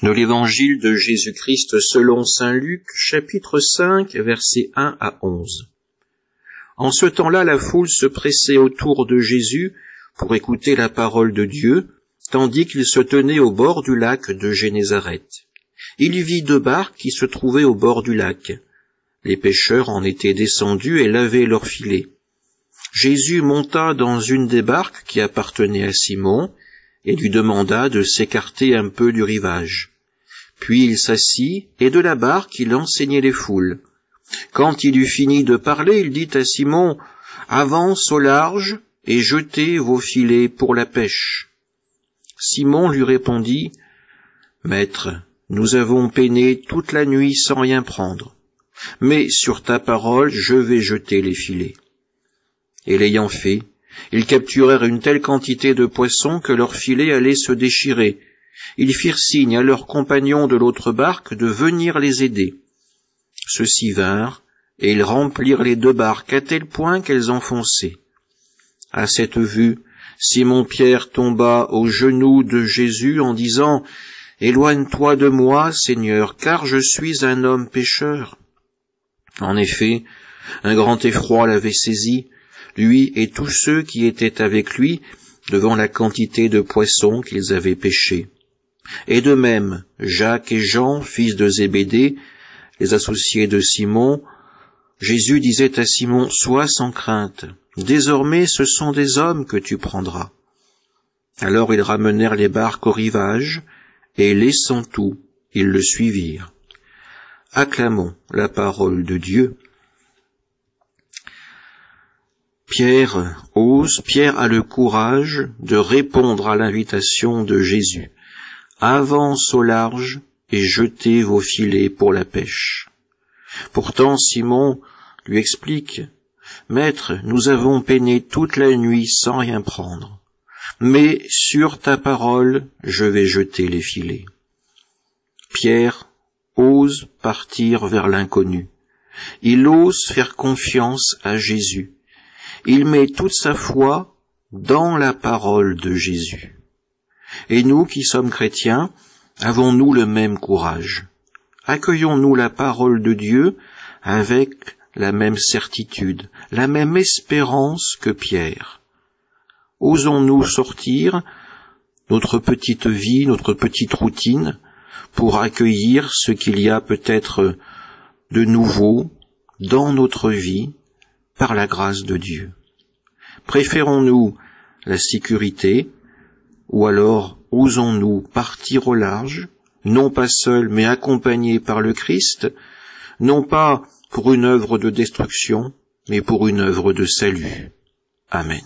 De l'Évangile de Jésus-Christ selon saint Luc, chapitre 5, versets 1 à 11. En ce temps-là, la foule se pressait autour de Jésus pour écouter la parole de Dieu, tandis qu'il se tenait au bord du lac de Génézareth. Il vit 2 barques qui se trouvaient au bord du lac. Les pêcheurs en étaient descendus et lavaient leurs filets. Jésus monta dans une des barques qui appartenait à Simon, et lui demanda de s'écarter un peu du rivage. Puis il s'assit, et de la barque il enseignait les foules. Quand il eut fini de parler, il dit à Simon, « Avance au large et jetez vos filets pour la pêche. » Simon lui répondit, « Maître, nous avons peiné toute la nuit sans rien prendre, mais sur ta parole je vais jeter les filets. » Et l'ayant fait, ils capturèrent une telle quantité de poissons que leurs filets allaient se déchirer. Ils firent signe à leurs compagnons de l'autre barque de venir les aider. Ceux-ci vinrent, et ils remplirent les 2 barques à tel point qu'elles enfonçaient. À cette vue, Simon-Pierre tomba aux genoux de Jésus en disant, « Éloigne-toi de moi, Seigneur, car je suis un homme pécheur. » En effet, un grand effroi l'avait saisi, lui et tous ceux qui étaient avec lui, devant la quantité de poissons qu'ils avaient pêchés. Et de même, Jacques et Jean, fils de Zébédée, les associés de Simon, Jésus disait à Simon, « Sois sans crainte, désormais ce sont des hommes que tu prendras. » Alors ils ramenèrent les barques au rivage, et laissant tout, ils le suivirent. Acclamons la parole de Dieu. Pierre a le courage de répondre à l'invitation de Jésus. Avance au large et jetez vos filets pour la pêche. Pourtant Simon lui explique, « Maître, nous avons peiné toute la nuit sans rien prendre, mais sur ta parole je vais jeter les filets. » Pierre ose partir vers l'inconnu. Il ose faire confiance à Jésus. Il met toute sa foi dans la parole de Jésus. Et nous qui sommes chrétiens, avons-nous le même courage? Accueillons-nous la parole de Dieu avec la même certitude, la même espérance que Pierre? Osons-nous sortir notre petite vie, notre petite routine, pour accueillir ce qu'il y a peut-être de nouveau dans notre vie, par la grâce de Dieu? Préférons-nous la sécurité, ou alors osons-nous partir au large, non pas seuls mais accompagnés par le Christ, non pas pour une œuvre de destruction, mais pour une œuvre de salut. Amen.